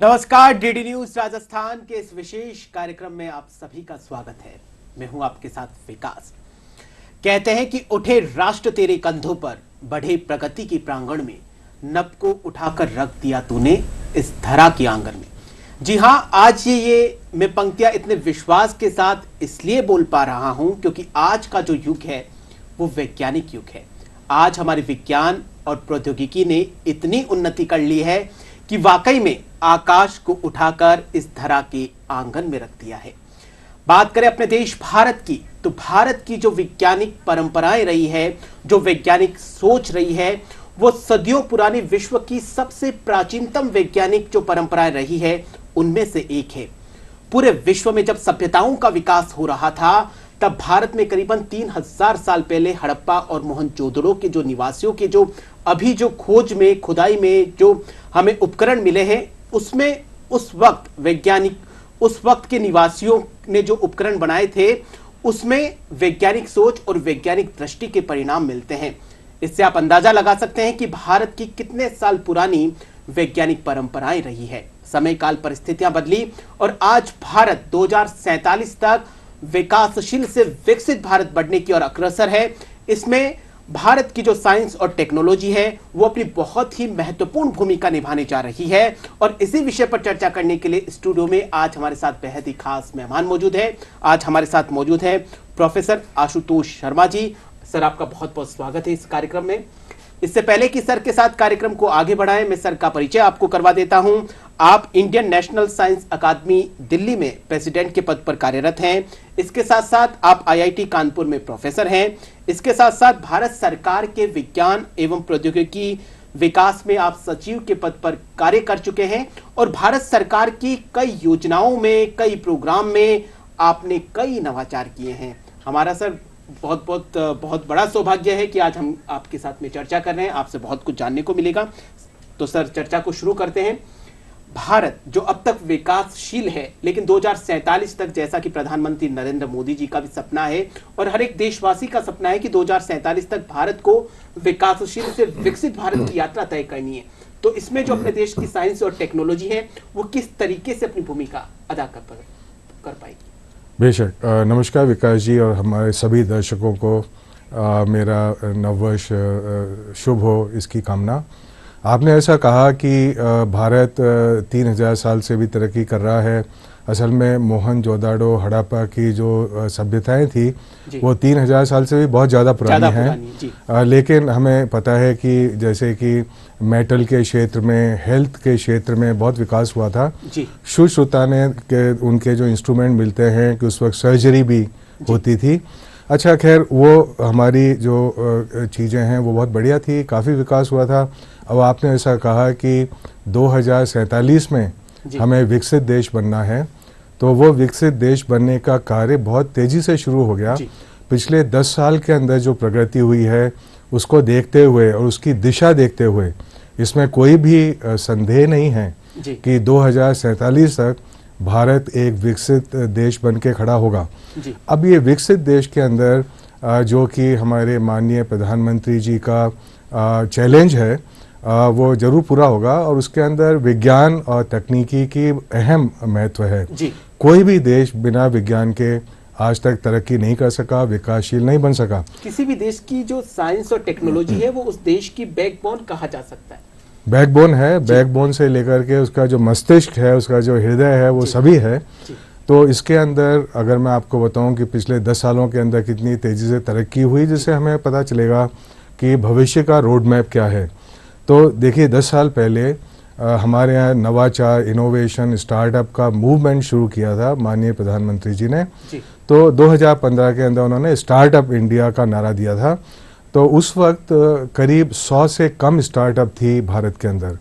नमस्कार, DD news Rajasthan के इस विशेष कार्यक्रम में आप सभी का स्वागत है। मैं हूं आपके साथ विकास। कहते हैं कि उठे राष्ट्र तेरे कंधों पर, बढ़े प्रगति की प्रांगण में, नभ को उठाकर रख दिया तूने इस धरा के आंगन में। जी हां, आज ये मैं पंक्तियां इतने विश्वास के साथ इसलिए बोल पा रहा हूं क्योंकि आज का जो युग है वो वैज्ञानिक युग है। आज हमारे विज्ञान और प्रौद्योगिकी ने इतनी उन्नति कर ली है कि वाकई में आकाश को उठाकर इस धरा के आंगन में रख दिया है। बात करें अपने देश भारत की, तो भारत की जो वैज्ञानिक परंपराएं रही है, जो वैज्ञानिक सोच रही है, वो सदियों पुरानी विश्व की सबसे प्राचीनतम वैज्ञानिक जो परंपराएं रही है उनमें से एक है। पूरे विश्व में जब सभ्यताओं का विकास हो रहा था तब भारत में करीबन 3000 साल पहले हड़प्पा और मोहनजोदड़ो के जो निवासियों के जो अभी जो खोज में, खुदाई में जो हमें उपकरण मिले हैं, उसमें उस वक्त वैज्ञानिक, उस वक्त के निवासियों ने जो उपकरण बनाए थे उसमें वैज्ञानिक सोच और वैज्ञानिक दृष्टि के परिणाम मिलते हैं। इससे आप अंदाजा लगा सकते हैं कि भारत की कितने साल पुरानी वैज्ञानिक परंपराएं रही है। समय काल परिस्थितियां बदली और आज भारत 2047 तक विकासशील से विकसित भारत बढ़ने की ओर अग्रसर है। इसमें भारत की जो साइंस और टेक्नोलॉजी है वो अपनी बहुत ही महत्वपूर्ण भूमिका निभाने जा रही है। और इसी विषय पर चर्चा करने के लिए स्टूडियो में आज हमारे साथ बेहद ही खास मेहमान मौजूद है। आज हमारे साथ मौजूद है प्रोफेसर आशुतोष शर्मा जी। सर, आपका बहुत बहुत स्वागत है इस कार्यक्रम में। इससे पहले कि सर के साथ कार्यक्रम को आगे बढ़ाएं, मैं सर का परिचय आपको करवा देता हूं। आप इंडियन नेशनल साइंस अकादमी दिल्ली में प्रेसिडेंट के पद पर कार्यरत हैं। इसके साथ साथ आप आईआईटी कानपुर में प्रोफेसर हैं। इसके साथ साथ भारत सरकार के विज्ञान एवं प्रौद्योगिकी विकास में आप सचिव के पद पर कार्य कर चुके हैं और भारत सरकार की कई योजनाओं में, कई प्रोग्राम में आपने कई नवाचार किए हैं। हमारा सर बहुत बड़ा सौभाग्य है कि आज हम आपके साथ में चर्चा कर रहे हैं। आपसे बहुत कुछ जानने को मिलेगा। तो सर, चर्चा को शुरू करते हैं। भारत जो अब तक विकासशील है, लेकिन 2047 तक, जैसा कि प्रधानमंत्री नरेंद्र मोदी जी का भी सपना है और हर एक देशवासी का सपना है कि 2047 तक भारत को विकासशील से विकसित भारत की यात्रा तय करनी है, तो इसमें जो अपने देश की साइंस और टेक्नोलॉजी है वो किस तरीके से अपनी भूमिका अदा कर पाएगी? बेशक। नमस्कार विकास जी और हमारे सभी दर्शकों को मेरा नववर्ष शुभ हो, इसकी कामना। आपने ऐसा कहा कि भारत 3000 साल से भी तरक्की कर रहा है। असल में मोहनजोदड़ो, हड़प्पा की जो सभ्यताएं थी वो 3000 साल से भी बहुत ज़्यादा पुरानी हैं। लेकिन हमें पता है कि जैसे कि मेटल के क्षेत्र में, हेल्थ के क्षेत्र में बहुत विकास हुआ था। सुश्रुता ने उनके जो इंस्ट्रूमेंट मिलते हैं कि उस वक्त सर्जरी भी होती थी। अच्छा, खैर वो हमारी जो चीज़ें हैं वो बहुत बढ़िया थी, काफ़ी विकास हुआ था। अब आपने ऐसा कहा कि 2047 में हमें विकसित देश बनना है, तो वो विकसित देश बनने का कार्य बहुत तेज़ी से शुरू हो गया। पिछले 10 साल के अंदर जो प्रगति हुई है उसको देखते हुए और उसकी दिशा देखते हुए इसमें कोई भी संदेह नहीं है कि 2047 तक भारत एक विकसित देश बन के खड़ा होगा। अब ये विकसित देश के अंदर जो कि हमारे माननीय प्रधानमंत्री जी का चैलेंज है वो जरूर पूरा होगा और उसके अंदर विज्ञान और तकनीकी की अहम महत्व है। कोई भी देश बिना विज्ञान के आज तक तरक्की नहीं कर सका, विकासशील नहीं बन सका। किसी भी देश की जो साइंस और टेक्नोलॉजी है वो उस देश की बैकबोन कहा जा सकता है। बैकबोन है, बैकबोन से लेकर के उसका जो मस्तिष्क है, उसका जो हृदय है, वो सभी है। तो इसके अंदर अगर मैं आपको बताऊं कि पिछले 10 सालों के अंदर कितनी तेज़ी से तरक्की हुई, जिससे हमें पता चलेगा कि भविष्य का रोड मैप क्या है। तो देखिए, 10 साल पहले हमारे यहाँ नवाचार, इनोवेशन, स्टार्टअप का मूवमेंट शुरू किया था माननीय प्रधानमंत्री जी ने। तो 2015 के अंदर उन्होंने स्टार्टअप इंडिया का नारा दिया था। तो उस वक्त करीब 100 से कम स्टार्टअप थी भारत के अंदर।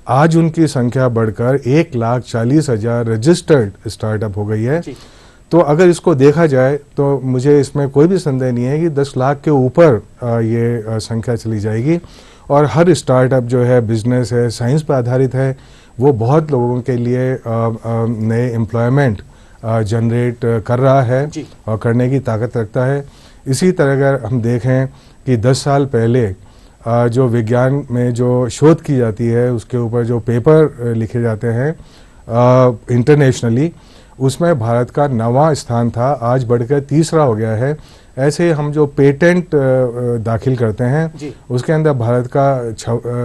आज उनकी संख्या बढ़कर 1,40,000 रजिस्टर्ड स्टार्टअप हो गई है। तो अगर इसको देखा जाए तो मुझे इसमें कोई भी संदेह नहीं है कि 10 लाख के ऊपर ये संख्या चली जाएगी। और हर स्टार्टअप जो है, बिजनेस है, साइंस पर आधारित है, वो बहुत लोगों के लिए नए एम्प्लॉयमेंट जनरेट कर रहा है और करने की ताकत रखता है। इसी तरह अगर हम देखें कि 10 साल पहले जो विज्ञान में जो शोध की जाती है, उसके ऊपर जो पेपर लिखे जाते हैं इंटरनेशनली, उसमें भारत का 9वां स्थान था, आज बढ़कर 3रा हो गया है। ऐसे हम जो पेटेंट दाखिल करते हैं उसके अंदर भारत का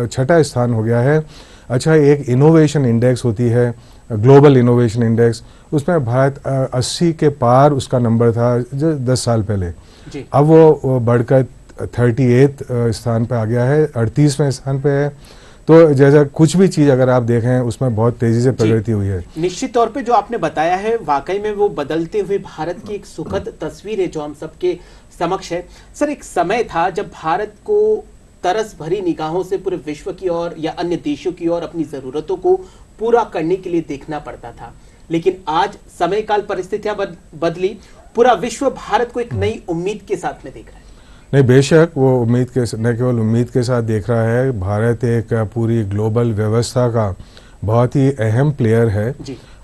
6ठा स्थान हो गया है। अच्छा, एक इनोवेशन इंडेक्स होती है, ग्लोबल इनोवेशन इंडेक्स, उसमें भारत 80 के पार उसका नंबर था जो 10 साल पहले। अब वो बढ़कर 38 स्थान पे आ गया है, 38वें स्थान पे है। तो जैसा कुछ भी चीज़ अगर आप देखें उसमें बहुत तेज़ी से प्रगति हुई है। निश्चित तौर पे जो आपने बताया है वाकई में वो बदलते हुए भारत की एक सुखद तस्वीर है जो हम सबके समक्ष है। सर, एक समय था जब भारत को तरस भरी निगाहों से पूरे विश्व की ओर या अन्य देशों की ओर अपनी ज़रूरतों को पूरा करने के लिए देखना पड़ता था, लेकिन आज समय काल परिस्थितियां बदली, पूरा विश्व भारत को एक नई उम्मीद के साथ में देख रहा है। नहीं, बेशक वो उम्मीद के न केवल उम्मीद के साथ देख रहा है, भारत एक पूरी ग्लोबल व्यवस्था का बहुत ही अहम प्लेयर है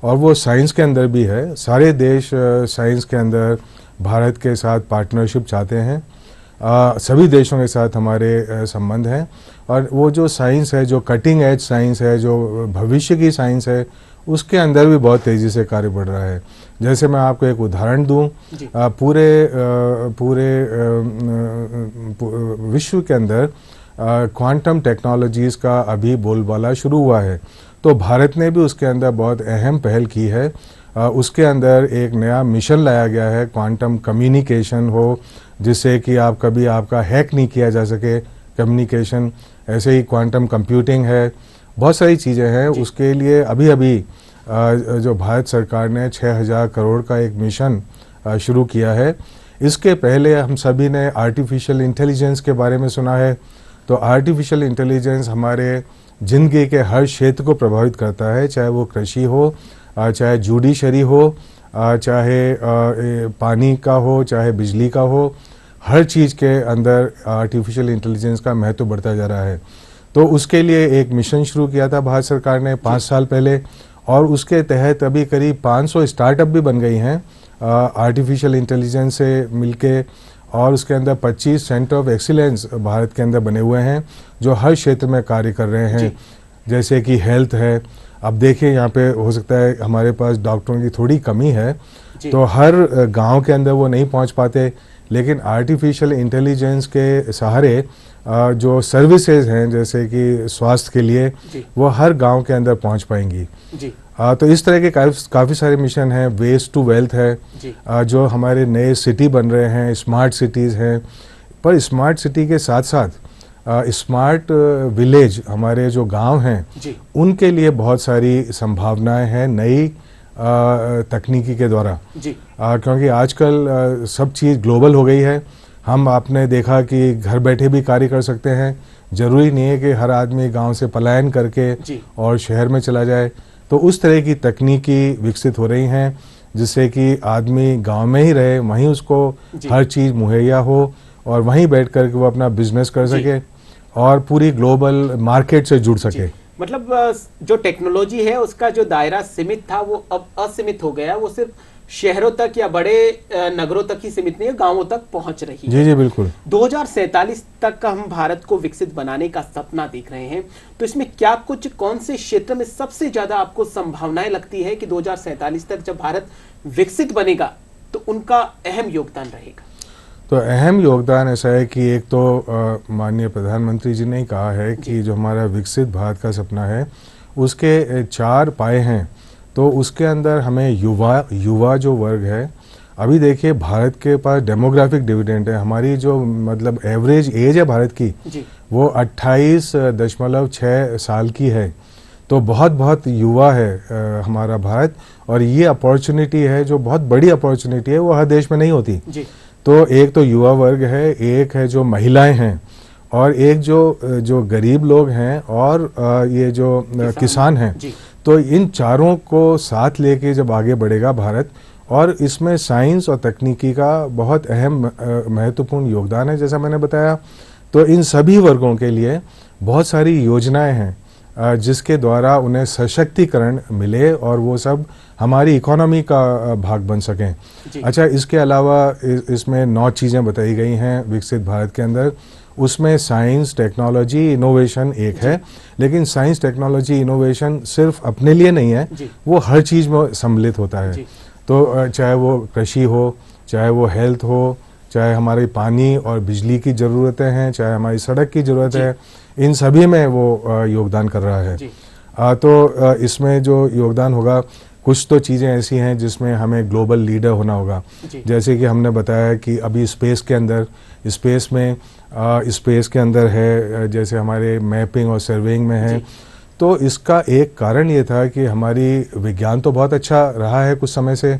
और वो साइंस के अंदर भी है। सारे देश साइंस के अंदर भारत के साथ पार्टनरशिप चाहते हैं, सभी देशों के साथ हमारे संबंध हैं और वो जो साइंस है, जो कटिंग एज साइंस है, जो भविष्य की साइंस है, उसके अंदर भी बहुत तेज़ी से कार्य बढ़ रहा है। जैसे मैं आपको एक उदाहरण दूं, पूरे विश्व के अंदर क्वांटम टेक्नोलॉजीज़ का अभी बोलबाला शुरू हुआ है, तो भारत ने भी उसके अंदर बहुत अहम पहल की है। उसके अंदर एक नया मिशन लाया गया है, क्वांटम कम्युनिकेशन हो, जिससे कि आपका हैक नहीं किया जा सके कम्युनिकेशन। ऐसे ही क्वांटम कंप्यूटिंग है, बहुत सारी चीज़ें हैं। उसके लिए अभी जो भारत सरकार ने 6000 करोड़ का एक मिशन शुरू किया है। इसके पहले हम सभी ने आर्टिफिशियल इंटेलिजेंस के बारे में सुना है। तो आर्टिफिशियल इंटेलिजेंस हमारे ज़िंदगी के हर क्षेत्र को प्रभावित करता है, चाहे वो कृषि हो, चाहे जुडिशरी हो, चाहे पानी का हो, चाहे बिजली का हो, हर चीज़ के अंदर आर्टिफिशियल इंटेलिजेंस का महत्व बढ़ता जा रहा है। तो उसके लिए एक मिशन शुरू किया था भारत सरकार ने 5 साल पहले, और उसके तहत अभी करीब 500 स्टार्टअप भी बन गई हैं आर्टिफिशियल इंटेलिजेंस से मिलके, और उसके अंदर 25 सेंटर ऑफ एक्सीलेंस भारत के अंदर बने हुए हैं जो हर क्षेत्र में कार्य कर रहे हैं। जैसे कि हेल्थ है, अब देखिए यहाँ पे हो सकता है हमारे पास डॉक्टरों की थोड़ी कमी है, तो हर गांव के अंदर वो नहीं पहुँच पाते, लेकिन आर्टिफिशियल इंटेलिजेंस के सहारे जो सर्विसेज हैं जैसे कि स्वास्थ्य के लिए, वो हर गांव के अंदर पहुंच पाएंगी। तो इस तरह के काफ़ी सारे मिशन हैं। वेस्ट टू वेल्थ है, जो हमारे नए सिटी बन रहे हैं, स्मार्ट सिटीज़ हैं। पर स्मार्ट सिटी के साथ साथ स्मार्ट विलेज, हमारे जो गांव हैं, उनके लिए बहुत सारी संभावनाएं हैं नई तकनीकी के द्वारा, क्योंकि आजकल सब चीज़ ग्लोबल हो गई है। आपने देखा कि घर बैठे भी कार्य कर सकते हैं, ज़रूरी नहीं है कि हर आदमी गांव से पलायन करके और शहर में चला जाए। तो उस तरह की तकनीकी विकसित हो रही हैं जिससे कि आदमी गांव में ही रहे, वहीं उसको हर चीज़ मुहैया हो और वहीं बैठ कर के वो अपना बिजनेस कर सके और पूरी ग्लोबल मार्केट से जुड़ सके। मतलब जो टेक्नोलॉजी है उसका जो दायरा सीमित था वो अब असीमित हो गया, वो सिर्फ शहरों तक या बड़े नगरों तक ही सीमित नहीं है, गांवों तक पहुंच रही है। जी बिल्कुल। 2047 तक हम भारत को विकसित बनाने का सपना देख रहे हैं, तो इसमें क्या कौन से क्षेत्र में सबसे ज्यादा आपको संभावनाएं लगती है कि 2047 तक जब भारत विकसित बनेगा तो उनका अहम योगदान रहेगा? तो अहम योगदान ऐसा है कि एक तो माननीय प्रधानमंत्री जी ने कहा है कि जो हमारा विकसित भारत का सपना है उसके 4 पाए हैं। तो उसके अंदर हमें युवा जो वर्ग है, अभी देखिए भारत के पास डेमोग्राफिक डिविडेंड है, हमारी जो मतलब एवरेज एज है भारत की वो 28.6 साल की है। तो बहुत युवा है हमारा भारत, और ये अपॉर्चुनिटी है जो बहुत बड़ी अपॉर्चुनिटी है, वो हर देश में नहीं होती। तो एक तो युवा वर्ग है, एक है जो महिलाएं हैं, और एक जो गरीब लोग हैं, और ये जो किसान हैं। तो इन चारों को साथ लेके जब आगे बढ़ेगा भारत, और इसमें साइंस और तकनीकी का बहुत अहम महत्वपूर्ण योगदान है जैसा मैंने बताया, तो इन सभी वर्गों के लिए बहुत सारी योजनाएं हैं जिसके द्वारा उन्हें सशक्तिकरण मिले और वो सब हमारी इकोनॉमी का भाग बन सकें। अच्छा, इसके अलावा इसमें 9 चीज़ें बताई गई हैं विकसित भारत के अंदर, उसमें साइंस टेक्नोलॉजी इनोवेशन एक है, लेकिन साइंस टेक्नोलॉजी इनोवेशन सिर्फ अपने लिए नहीं है, वो हर चीज़ में सम्मिलित होता है। तो चाहे वो कृषि हो, चाहे वो हेल्थ हो, चाहे हमारे पानी और बिजली की ज़रूरतें हैं, चाहे हमारी सड़क की ज़रूरत है, इन सभी में वो योगदान कर रहा है। तो इसमें जो योगदान होगा, कुछ तो चीज़ें ऐसी हैं जिसमें हमें ग्लोबल लीडर होना होगा। जैसे कि हमने बताया कि अभी स्पेस के अंदर, स्पेस के अंदर है, जैसे हमारे मैपिंग और सर्वेइंग में है। तो इसका एक कारण ये था कि हमारी विज्ञान तो बहुत अच्छा रहा है कुछ समय से,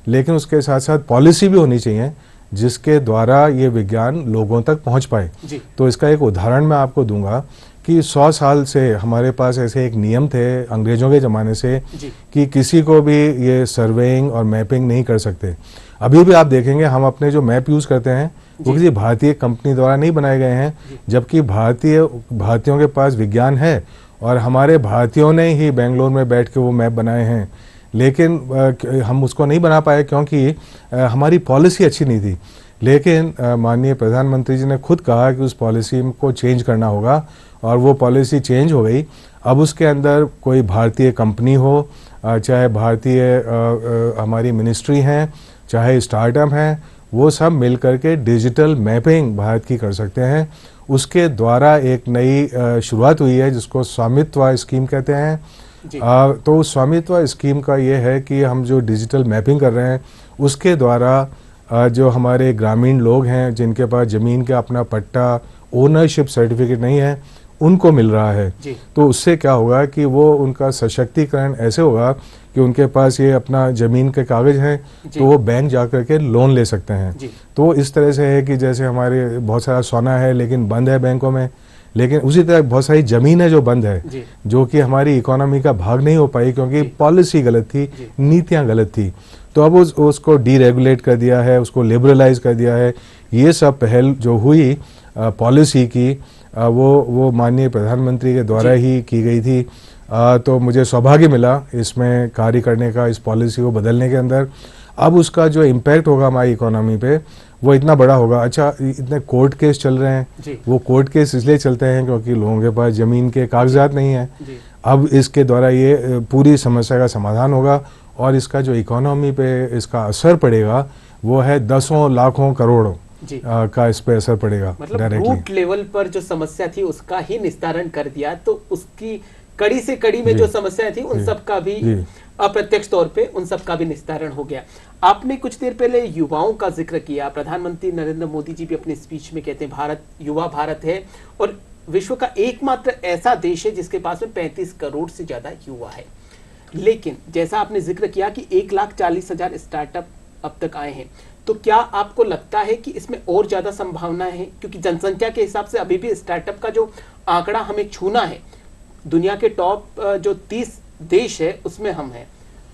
लेकिन उसके साथ साथ पॉलिसी भी होनी चाहिए जिसके द्वारा ये विज्ञान लोगों तक पहुंच पाए। तो इसका एक उदाहरण मैं आपको दूंगा कि 100 साल से हमारे पास ऐसे एक नियम थे अंग्रेजों के ज़माने से कि किसी को भी ये सर्वेइंग और मैपिंग नहीं कर सकते। अभी भी आप देखेंगे हम अपने जो मैप यूज़ करते हैं वो किसी भारतीय कंपनी द्वारा नहीं बनाए गए हैं, जबकि भारतीयों के पास विज्ञान है और हमारे भारतीयों ने ही बेंगलोर में बैठ के वो मैप बनाए हैं, लेकिन हम उसको नहीं बना पाए क्योंकि हमारी पॉलिसी अच्छी नहीं थी। लेकिन माननीय प्रधानमंत्री जी ने खुद कहा कि उस पॉलिसी को चेंज करना होगा और वो पॉलिसी चेंज हो गई। अब उसके अंदर कोई भारतीय कंपनी हो, चाहे भारतीय हमारी मिनिस्ट्री हैं, चाहे स्टार्टअप हैं, वो सब मिल करके डिजिटल मैपिंग भारत की कर सकते हैं। उसके द्वारा एक नई शुरुआत हुई है जिसको स्वामित्व स्कीम कहते हैं। तो उस स्वामित्व स्कीम का ये है कि हम जो डिजिटल मैपिंग कर रहे हैं उसके द्वारा जो हमारे ग्रामीण लोग हैं जिनके पास ज़मीन का अपना पट्टा, ओनरशिप सर्टिफिकेट नहीं है, उनको मिल रहा है। तो उससे क्या होगा कि वो उनका सशक्तिकरण ऐसे होगा कि उनके पास ये अपना ज़मीन के कागज़ हैं तो वो बैंक जा कर के लोन ले सकते हैं। तो इस तरह से है कि जैसे हमारे बहुत सारा सोना है लेकिन बंद है बैंकों में, लेकिन उसी तरह बहुत सारी ज़मीन है जो बंद है, जो कि हमारी इकोनॉमी का भाग नहीं हो पाई क्योंकि पॉलिसी गलत थी, नीतियाँ गलत थी। तो अब उसको डीरेगुलेट कर दिया है, उसको लिबरलाइज कर दिया है। ये सब पहल जो हुई पॉलिसी की वो माननीय प्रधानमंत्री के द्वारा ही की गई थी। तो मुझे सौभाग्य मिला इसमें कार्य करने का, इस पॉलिसी को बदलने के अंदर। अब उसका जो इम्पैक्ट होगा हमारी इकोनॉमी पे वो इतना बड़ा होगा। अच्छा, इतने कोर्ट केस चल रहे हैं, वो कोर्ट केस इसलिए चलते हैं क्योंकि लोगों के पास ज़मीन के कागजात नहीं हैं। अब इसके द्वारा ये पूरी समस्या का समाधान होगा और इसका जो इकोनॉमी पे इसका असर पड़ेगा वो है दसों लाखों करोड़ों का इस पे असर पड़ेगा। मतलब रूट लेवल पर जो समस्या थी उसका ही निस्तारण कर दिया, तो उसकी कड़ी से कड़ी में जो समस्याएं थी उन सब का भी अप्रत्यक्ष तौर पे उन सब का भी निस्तारण हो गया। आपने कुछ देर पहले युवाओं का जिक्र किया। प्रधानमंत्री नरेंद्र मोदी जी भी अपने स्पीच में कहते हैं भारत युवा भारत है और विश्व का एकमात्र ऐसा देश है जिसके पास में 35 करोड़ से ज्यादा युवा है। लेकिन जैसा आपने जिक्र किया कि 1,40,000 स्टार्टअप अब तक आए हैं, तो क्या आपको लगता है कि इसमें और ज्यादा संभावना है? क्योंकि जनसंख्या के हिसाब से अभी भी स्टार्टअप का जो आंकड़ा हमें छूना है, दुनिया के टॉप जो 30 देश है उसमें हम हैं,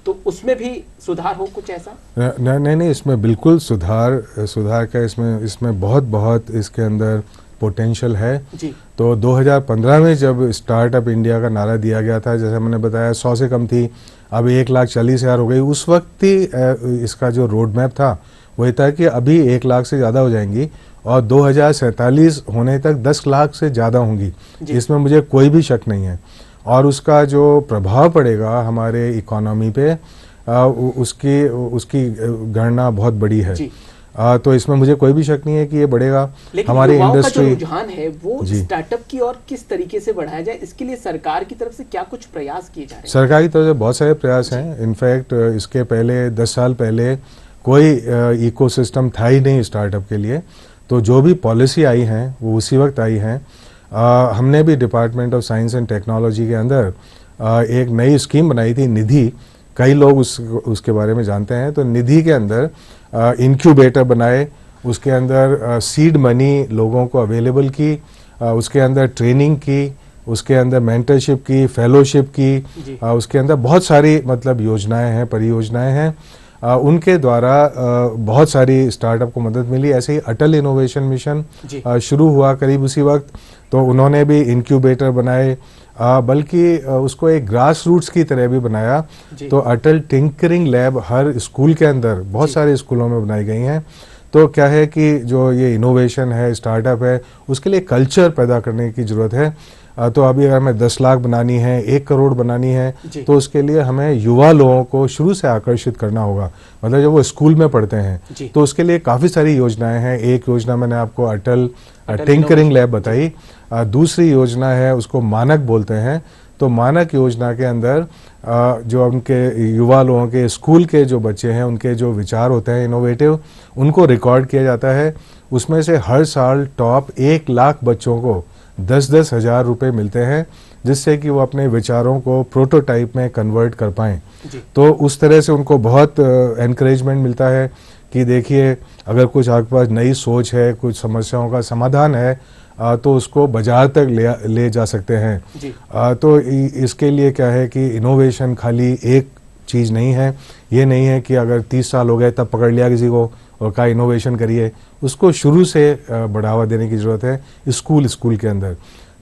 तो उसमें भी सुधार हो कुछ ऐसा? नहीं, इसमें बिल्कुल सुधार का इसमें बहुत इसके अंदर पोटेंशियल है जी। तो 2015 में जब स्टार्टअप इंडिया का नारा दिया गया था, जैसे मैंने बताया 100 से कम थी, अब 1,40,000 हो गई। उस वक्त ही इसका जो रोड मैप था वो ये था कि अभी 1 लाख से ज़्यादा हो जाएंगी और 2047 होने तक 10 लाख से ज़्यादा होंगी, इसमें मुझे कोई भी शक नहीं है। और उसका जो प्रभाव पड़ेगा हमारे इकोनॉमी पे उसकी गणना बहुत बड़ी है। तो इसमें मुझे कोई भी शक नहीं है कि ये बढ़ेगा। हमारी इंडस्ट्री का जो रुझान है वो स्टार्टअप की और किस तरीके से बढ़ाया जाए, इसके लिए सरकार की तरफ से क्या कुछ प्रयास किए जा रहे हैं? सरकार की तरफ से बहुत सारे प्रयास हैं। इनफैक्ट इसके पहले 10 साल पहले कोई इकोसिस्टम था ही नहीं स्टार्टअप के लिए। तो जो भी पॉलिसी आई हैं वो उसी वक्त आई हैं। हमने भी department of science and technology के अंदर एक नई स्कीम बनाई थी, निधि। कई लोग उसके बारे में जानते हैं। तो निधि के अंदर इंक्यूबेटर बनाए, उसके अंदर सीड मनी लोगों को अवेलेबल की, उसके अंदर ट्रेनिंग की, उसके अंदर मेंटरशिप की, फेलोशिप की, उसके अंदर बहुत सारी मतलब योजनाएं हैं, परियोजनाएं हैं। उनके द्वारा बहुत सारी स्टार्टअप को मदद मिली। ऐसे ही अटल इनोवेशन मिशन शुरू हुआ करीब उसी वक्त, तो उन्होंने भी इंक्यूबेटर बनाए, बल्कि उसको एक ग्रास रूट्स की तरह भी बनाया। तो अटल टिंकरिंग लैब हर स्कूल के अंदर बहुत सारे स्कूलों में बनाई गई हैं। तो क्या है कि जो ये इनोवेशन है, स्टार्टअप है, उसके लिए कल्चर पैदा करने की ज़रूरत है। तो अभी अगर हमें 10 लाख बनानी है, 1 करोड़ बनानी है, तो उसके लिए हमें युवा लोगों को शुरू से आकर्षित करना होगा। मतलब जब वो स्कूल में पढ़ते हैं तो उसके लिए काफ़ी सारी योजनाएं हैं। एक योजना मैंने आपको अटल टिंकरिंग लैब बताई। दूसरी योजना है, उसको मानक बोलते हैं। तो मानक योजना के अंदर जो उनके युवा लोगों के स्कूल के जो बच्चे हैं, उनके जो विचार होते हैं इनोवेटिव, उनको रिकॉर्ड किया जाता है। उसमें से हर साल टॉप 1 लाख बच्चों को 10-10 हज़ार रुपये मिलते हैं, जिससे कि वो अपने विचारों को प्रोटोटाइप में कन्वर्ट कर पाएँ। तो उस तरह से उनको बहुत एनकरेजमेंट मिलता है कि देखिए, अगर कुछ आपके पास नई सोच है, कुछ समस्याओं का समाधान है, तो उसको बाजार तक ले जा सकते हैं। तो इसके लिए क्या है कि इनोवेशन खाली एक चीज़ नहीं है। ये नहीं है कि अगर 30 साल हो गए तब पकड़ लिया किसी को और कहा इनोवेशन करिए। उसको शुरू से बढ़ावा देने की ज़रूरत है स्कूल के अंदर।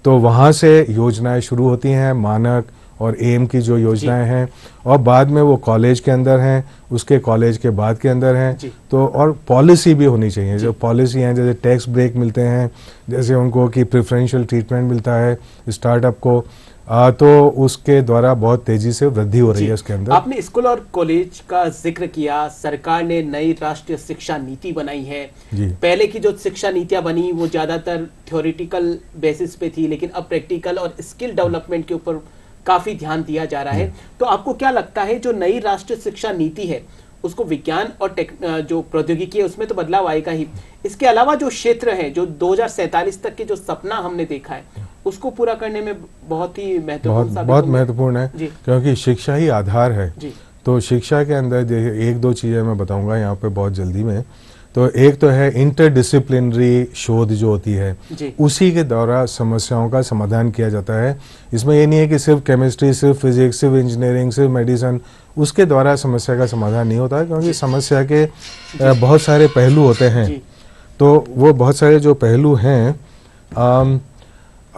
तो वहाँ से योजनाएं शुरू होती हैं, मानक और एम की जो योजनाएं हैं, और बाद में वो कॉलेज के अंदर हैं, उसके कॉलेज के बाद के अंदर हैं। तो और पॉलिसी भी होनी चाहिए। जो पॉलिसी हैं, जैसे टैक्स ब्रेक मिलते हैं, जैसे उनको कि प्रेफरेंशियल ट्रीटमेंट मिलता है स्टार्टअप को, तो उसके द्वारा बहुत तेजी से वृद्धि हो रही है इसके अंदर। आपने स्कूल और कॉलेज का जिक्र किया। सरकार ने नई राष्ट्रीय शिक्षा नीति बनाई है। पहले की जो शिक्षा नीतियां बनी वो ज्यादातर थ्योरेटिकल बेसिस पे थी, लेकिन अब प्रैक्टिकल और स्किल डेवलपमेंट के ऊपर काफी ध्यान दिया जा रहा है। तो आपको क्या लगता है, जो नई राष्ट्रीय शिक्षा नीति है उसको विज्ञान और जो प्रौद्योगिकी है उसमें तो बदलाव आएगा ही, इसके अलावा जो क्षेत्र है, जो 2047 तक के जो सपना हमने देखा है, उसको पूरा करने में बहुत ही महत्वपूर्ण है, क्योंकि शिक्षा ही आधार है। तो शिक्षा के अंदर 1-2 चीज़ें मैं बताऊंगा यहाँ पे बहुत जल्दी में। तो एक तो है इंटरडिसिप्लिनरी शोध जो होती है, उसी के द्वारा समस्याओं का समाधान किया जाता है। इसमें ये नहीं है कि सिर्फ केमिस्ट्री, सिर्फ फिजिक्स, सिर्फ इंजीनियरिंग, सिर्फ मेडिसिन, उसके द्वारा समस्या का समाधान नहीं होता है, क्योंकि समस्या के बहुत सारे पहलू होते हैं। तो वो बहुत सारे जो पहलू हैं,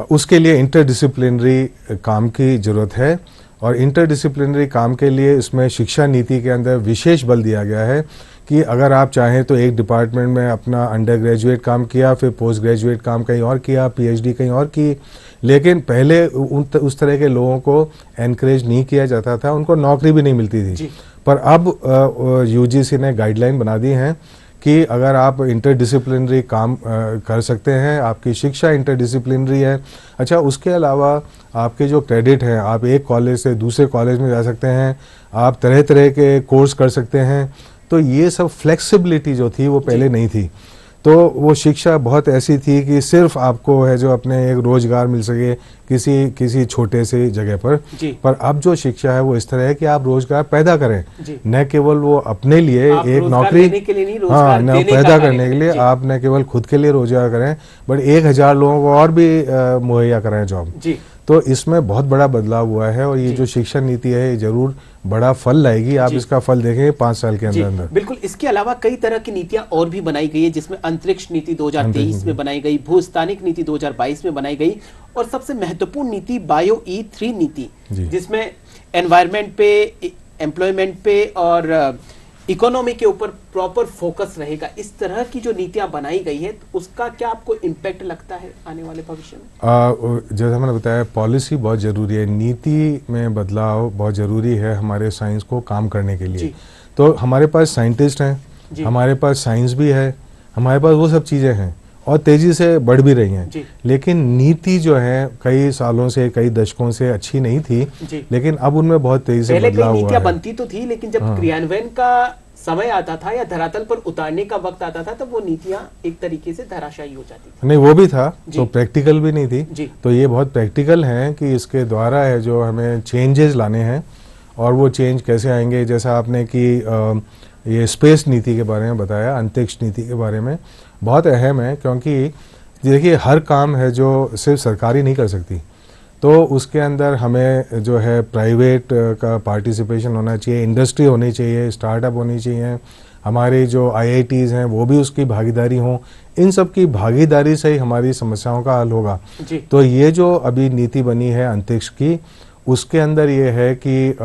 उसके लिए इंटरडिसिप्लिनरी काम की ज़रूरत है। और इंटरडिसिप्लिनरी काम के लिए इसमें शिक्षा नीति के अंदर विशेष बल दिया गया है कि अगर आप चाहें तो एक डिपार्टमेंट में अपना अंडर ग्रेजुएट काम किया, फिर पोस्ट ग्रेजुएट काम कहीं और किया, पीएचडी कहीं और की, लेकिन पहले उस तरह के लोगों को एनकरेज नहीं किया जाता था, उनको नौकरी भी नहीं मिलती थी। पर अब यूजीसी ने गाइडलाइन बना दी हैं कि अगर आप इंटरडिसिप्लिनरी काम कर सकते हैं, आपकी शिक्षा इंटरडिसिप्लिनरी है। अच्छा, उसके अलावा आपके जो क्रेडिट हैं, आप एक कॉलेज से दूसरे कॉलेज में जा सकते हैं, आप तरह तरह के कोर्स कर सकते हैं। तो ये सब फ्लेक्सिबिलिटी जो थी वो पहले नहीं थी। तो वो शिक्षा बहुत ऐसी थी कि सिर्फ आपको है जो अपने एक रोजगार मिल सके किसी छोटे से जगह पर अब जो शिक्षा है वो इस तरह है कि आप रोजगार पैदा करें, न केवल वो अपने लिए एक नौकरी, हाँ, न पैदा करने के लिए आप न केवल खुद के लिए रोजगार करें, बट 1000 लोगों को और भी मुहैया कराएं जॉब। तो इसमें बहुत बड़ा बदलाव हुआ है और ये जो शिक्षा नीति है ये जरूर बड़ा फल लाएगी। आप इसका फल देखेंगे 5 साल के अंदर। बिल्कुल। इसके अलावा कई तरह की नीतियां और भी बनाई गई है, जिसमें अंतरिक्ष नीति 2023 में बनाई गई, भूस्थानिक नीति 2022 में बनाई गई, और सबसे महत्वपूर्ण नीति बायो E3 नीति, जिसमें एनवायरमेंट पे, एम्प्लॉयमेंट पे और इकोनॉमी के ऊपर प्रॉपर फोकस रहेगा। इस तरह की जो नीतियां बनाई गई है, तो उसका क्या आपको इम्पैक्ट लगता है आने वाले भविष्य में? जैसा मैंने बताया, पॉलिसी बहुत ज़रूरी है, नीति में बदलाव बहुत ज़रूरी है हमारे साइंस को काम करने के लिए। तो हमारे पास साइंटिस्ट हैं, हमारे पास साइंस भी है, हमारे पास वो सब चीज़ें हैं और तेज़ी से बढ़ भी रही हैं। लेकिन नीति जो है कई सालों से, कई दशकों से अच्छी नहीं थी, लेकिन अब उनमें बहुत तेज़ी से बदलाव हुआ है। बनती तो थी, लेकिन जब क्रियान्वयन का समय आता था या धरातल पर उतारने का वक्त आता था, तब वो नीतियां एक तरीके से धराशायी हो जाती थी। नहीं, वो भी था, तो प्रैक्टिकल भी नहीं थी। तो ये बहुत प्रैक्टिकल है कि इसके द्वारा है जो हमें चेंजेस लाने हैं, और वो चेंज कैसे आएंगे। जैसा आपने कि ये स्पेस नीति के बारे में बताया, अंतरिक्ष नीति के बारे में, बहुत अहम है, क्योंकि देखिए हर काम है जो सिर्फ सरकारी नहीं कर सकती, तो उसके अंदर हमें जो है प्राइवेट का पार्टिसिपेशन होना चाहिए, इंडस्ट्री होनी चाहिए, स्टार्टअप होनी चाहिए, हमारे जो IITs हैं वो भी उसकी भागीदारी हों। इन सब की भागीदारी से ही हमारी समस्याओं का हल होगा। तो ये जो अभी नीति बनी है अंतरिक्ष की, उसके अंदर ये है कि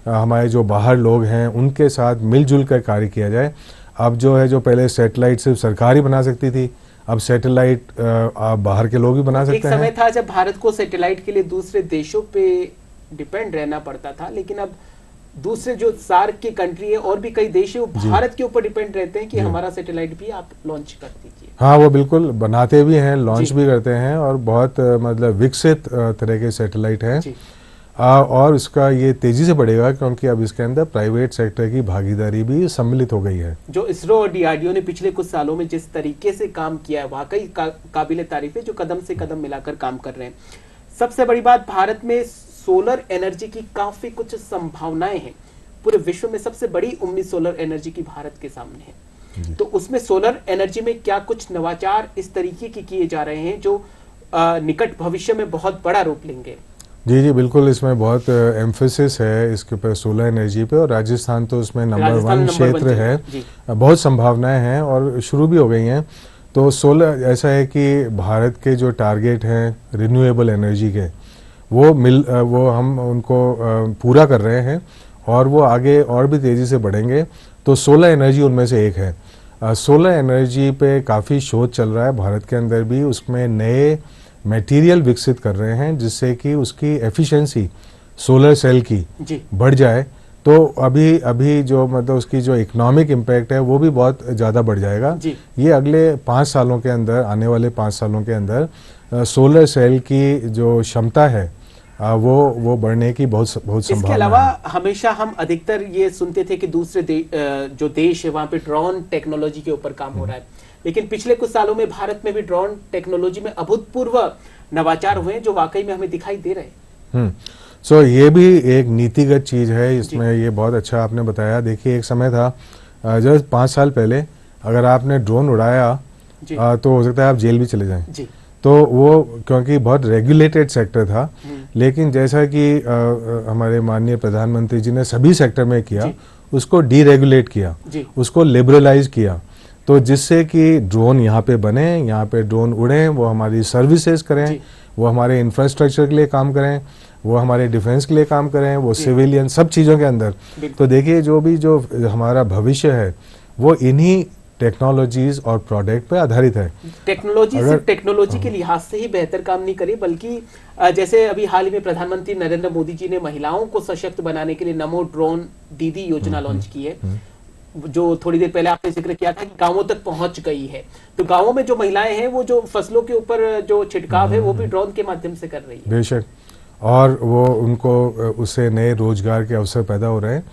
हमारे जो बाहर लोग हैं उनके साथ मिलजुल कर कार्य किया जाए। अब जो है, जो पहले सैटेलाइट सिर्फ सरकार ही बना सकती थी, अब सैटेलाइट आप बाहर के लोग भी बना सकते हैं। एक समय था जब भारत को सैटेलाइट के लिए दूसरे देशों पे डिपेंड रहना पड़ता था, लेकिन अब दूसरे जो सार्क की कंट्री है और भी कई देश है वो भारत के ऊपर डिपेंड रहते हैं कि हमारा सैटेलाइट भी आप लॉन्च कर दीजिए। हाँ, वो बिल्कुल बनाते भी हैं, लॉन्च भी करते हैं, और बहुत मतलब विकसित तरह के सैटेलाइट हैं। और उसका ये तेजी से बढ़ेगा क्योंकि अब इसके अंदर प्राइवेट सेक्टर की भागीदारी भी सम्मिलित हो गई है। जो इसरो और डीआरडीओ ने पिछले कुछ सालों में जिस तरीके से काम किया है, वाकई काबिले तारीफ है, जो कदम से कदम मिलाकर काम कर रहे हैं। सबसे बड़ी बात, भारत में सोलर एनर्जी की काफी कुछ संभावनाएं हैं। पूरे विश्व में सबसे बड़ी उम्मीद सोलर एनर्जी की भारत के सामने है। तो उसमें सोलर एनर्जी में क्या कुछ नवाचार इस तरीके के किए जा रहे हैं जो निकट भविष्य में बहुत बड़ा रूप लेंगे? जी जी, बिल्कुल। इसमें बहुत एम्फेसिस है इसके ऊपर, सोलर एनर्जी पे, और राजस्थान तो उसमें नंबर 1 क्षेत्र है। बहुत संभावनाएं हैं और शुरू भी हो गई हैं। तो सोलर ऐसा है कि भारत के जो टारगेट हैं रिन्यूएबल एनर्जी के, वो हम उनको पूरा कर रहे हैं, और वो आगे और भी तेज़ी से बढ़ेंगे। तो सोलर एनर्जी उनमें से एक है। सोलर एनर्जी पे काफ़ी शोध चल रहा है भारत के अंदर भी। उसमें नए मटेरियल विकसित कर रहे हैं जिससे कि उसकी एफिशिएंसी सोलर सेल की बढ़ जाए। तो अभी जो मतलब उसकी जो इकोनॉमिक इम्पैक्ट है वो भी बहुत ज़्यादा बढ़ जाएगा। ये अगले 5 सालों के अंदर, आने वाले 5 सालों के अंदर सोलर सेल की जो क्षमता है वो बढ़ने की बहुत संभावना है। इसके अलावा हमेशा हम अधिकतर ये सुनते थे कि दूसरे जो देश है वहाँ पे ड्रोन टेक्नोलॉजी के ऊपर काम हो रहा है, लेकिन पिछले कुछ सालों में भारत में भी ड्रोन टेक्नोलॉजी में अभूतपूर्व नवाचार हुए हैं जो वाकई में हमें दिखाई दे रहे हैं। सो ये भी एक नीतिगत चीज है इसमें। ये बहुत अच्छा आपने बताया। देखिए, एक समय था जब 5 साल पहले अगर आपने ड्रोन उड़ाया तो हो सकता है आप जेल भी चले जाएं। तो वो क्योंकि बहुत रेगुलेटेड सेक्टर था, लेकिन जैसा कि हमारे माननीय प्रधानमंत्री जी ने सभी सेक्टर में किया, उसको डीरेगुलेट किया, उसको लिबरलाइज किया। तो जिससे कि ड्रोन यहाँ पे बने, यहाँ पे ड्रोन उड़ें, वो हमारी सर्विसेज करें, वो हमारे इंफ्रास्ट्रक्चर के लिए काम करें, वो हमारे डिफेंस के लिए काम करें, वो सिविलियन सब चीज़ों के अंदर। तो देखिए, जो हमारा भविष्य है वो इन्हीं टेक्नोलॉजीज और प्रोडक्ट पे आधारित है। टेक्नोलॉजी सिर्फ टेक्नोलॉजी के लिहाज से ही बेहतर काम नहीं करी, बल्कि जैसे अभी हाल ही में प्रधानमंत्री नरेंद्र मोदी जी ने महिलाओं को सशक्त बनाने के लिए नमो ड्रोन दीदी योजना लॉन्च की है, जो थोड़ी देर पहले आपने जिक्र किया था कि गांवों तक पहुंच गई है। तो गांवों में जो महिलाएं हैं वो जो फसलों के ऊपर जो छिड़काव है वो भी ड्रोन के माध्यम से कर रही है। बेशक, और वो उनको उससे नए रोजगार के अवसर पैदा हो रहे हैं।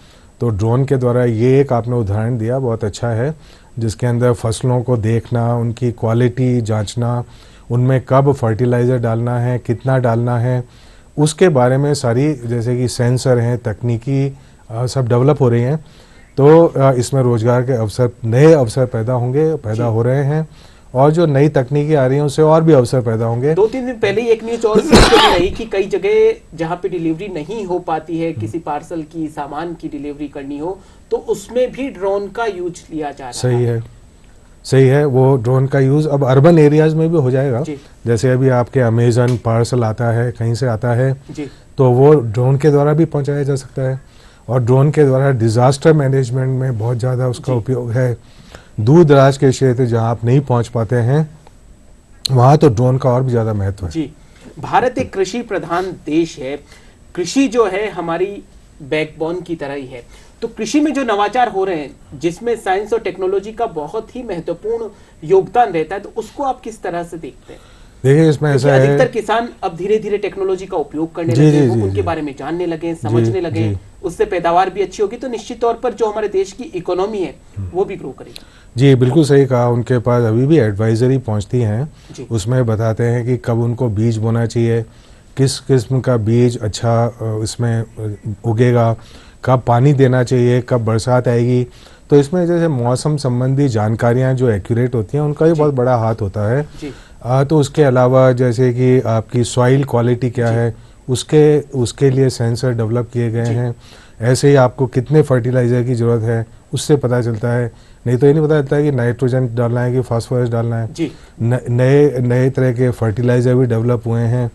तो ड्रोन के द्वारा ये एक आपने उदाहरण दिया, बहुत अच्छा है, जिसके अंदर फसलों को देखना, उनकी क्वालिटी जांचना, उनमें कब फर्टिलाइज़र डालना है, कितना डालना है, उसके बारे में सारी, जैसे कि सेंसर हैं, तकनीकी सब डेवलप हो रही हैं। तो इसमें रोजगार के अवसर, नए अवसर पैदा हो रहे हैं, और जो नई तकनीकी आ रही हैं उससे और भी अवसर पैदा होंगे। 2-3 दिन पहले एक न्यूज और सुनने रही कि कई जगह जहां पे डिलीवरी नहीं हो पाती है, किसी पार्सल की, सामान की डिलीवरी करनी हो, तो उसमें भी ड्रोन का यूज लिया जा रहा है। सही है। वो ड्रोन का यूज अब अर्बन एरियाज में भी हो जाएगा। जैसे अभी आपके अमेजन पार्सल आता है, कहीं से आता है, तो वो ड्रोन के द्वारा भी पहुंचाया जा सकता है। और ड्रोन के द्वारा डिजास्टर मैनेजमेंट में बहुत ज़्यादा उसका उपयोग है। दूर दराज के क्षेत्र जहां आप नहीं पहुंच पाते हैं, वहां तो ड्रोन का और भी ज़्यादा महत्व है। जी, भारत एक कृषि प्रधान देश है। कृषि जो है हमारी बैकबोन की तरह ही है। तो कृषि में जो नवाचार हो रहे हैं, जिसमें साइंस और टेक्नोलॉजी का बहुत ही महत्वपूर्ण योगदान रहता है, तो उसको आप किस तरह से देखते हैं? देखिए, इसमें ऐसा है, अधिकतर किसान अब धीरे धीरे टेक्नोलॉजी का उपयोग करने लगे, उनके बारे में जानने लगे, समझने लगे, उससे पैदावार भी अच्छी होगी, तो निश्चित तौर पर जो हमारे देश की इकोनॉमी है वो भी ग्रो करेगी। जी, बिल्कुल सही कहा। उनके पास अभी भी एडवाइजरी पहुंचती हैं, उसमें बताते हैं कि कब उनको बीज बोना चाहिए, किस किस्म का बीज अच्छा इसमें उगेगा, कब पानी देना चाहिए, कब बरसात आएगी। तो इसमें जैसे मौसम संबंधी जानकारियां जो एक्यूरेट होती हैं, उनका भी बहुत बड़ा हाथ होता है। तो उसके अलावा जैसे कि आपकी सॉइल क्वालिटी क्या है, उसके लिए सेंसर डेवलप किए गए हैं। ऐसे ही आपको कितने फर्टिलाइज़र की ज़रूरत है उससे पता चलता है। नहीं तो ये नहीं पता चलता है कि नाइट्रोजन डालना है कि फास्फोरस डालना है। नए तरह के फर्टिलाइज़र भी डेवलप हुए हैं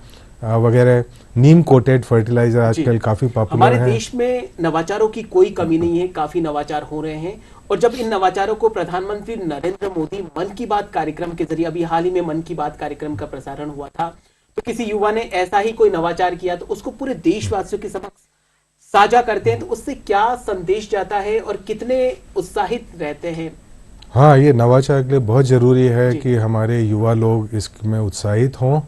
वगैरह। नीम कोटेड फर्टिलाइज़र आजकल काफ़ी पॉपुलर है। हमारे देश में नवाचारों की कोई कमी नहीं है, काफ़ी नवाचार हो रहे हैं और जब इन नवाचारों को प्रधानमंत्री नरेंद्र मोदी मन की बात कार्यक्रम के जरिए, अभी हाल ही में मन की बात कार्यक्रम का प्रसारण हुआ था, तो किसी युवा ने ऐसा ही कोई नवाचार किया तो उसको पूरे देशवासियों के समक्ष साझा करते हैं, तो उससे क्या संदेश जाता है और कितने उत्साहित रहते हैं? हाँ, ये नवाचार के लिए बहुत ज़रूरी है कि हमारे युवा लोग इसमें उत्साहित हों।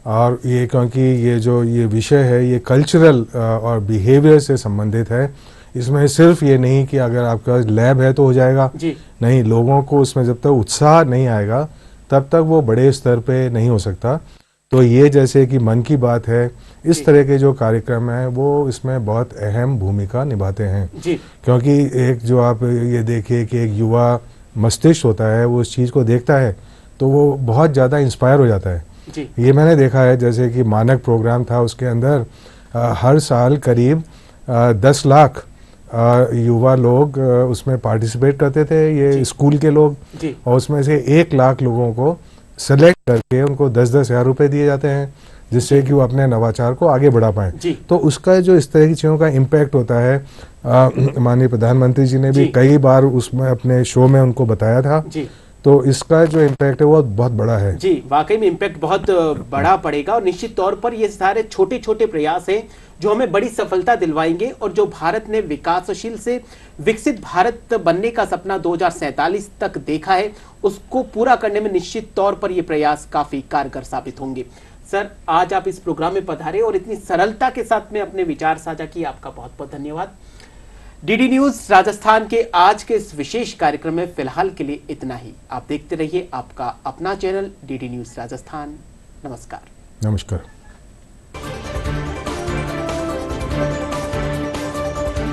और ये क्योंकि ये विषय है ये कल्चरल और बिहेवियर से संबंधित है। इसमें सिर्फ ये नहीं कि अगर आपका लैब है तो हो जाएगा जी। नहीं, लोगों को उसमें जब तक उत्साह नहीं आएगा तब तक वो बड़े स्तर पे नहीं हो सकता। तो ये जैसे कि मन की बात है, इस तरह के जो कार्यक्रम हैं वो इसमें बहुत अहम भूमिका निभाते हैं जी। क्योंकि एक जो आप ये देखिए कि एक युवा मस्तिष्क होता है, वो उस चीज़ को देखता है तो वो बहुत ज़्यादा इंस्पायर हो जाता है। जी। ये मैंने देखा है, जैसे कि मानक प्रोग्राम था, उसके अंदर हर साल करीब 10 लाख युवा लोग उसमें पार्टिसिपेट करते थे, ये स्कूल के लोग। और उसमें से 1 लाख लोगों को सेलेक्ट करके उनको 10-10 हज़ार रुपये दिए जाते हैं जिससे कि वो अपने नवाचार को आगे बढ़ा पाएं। तो उसका जो इस तरह की चीज़ों का इम्पैक्ट होता है, माननीय प्रधानमंत्री जी ने भी कई बार उसमें अपने शो में उनको बताया था। तो इसका जो इम्पैक्ट है वो बहुत बड़ा है। जी, वाकई में इम्पैक्ट बहुत बड़ा पड़ेगा और निश्चित तौर पर ये सारे छोटे छोटे प्रयास हैं जो हमें बड़ी सफलता दिलवाएंगे और जो भारत ने विकासशील से विकसित भारत बनने का सपना 2047 तक देखा है, उसको पूरा करने में निश्चित तौर पर ये प्रयास काफी कारगर साबित होंगे। सर, आज आप इस प्रोग्राम में पधारे और इतनी सरलता के साथ में अपने विचार साझा किए, आपका बहुत बहुत धन्यवाद। डीडी न्यूज राजस्थान के आज के इस विशेष कार्यक्रम में फिलहाल के लिए इतना ही। आप देखते रहिए आपका अपना चैनल डीडी न्यूज राजस्थान। नमस्कार। नमस्कार।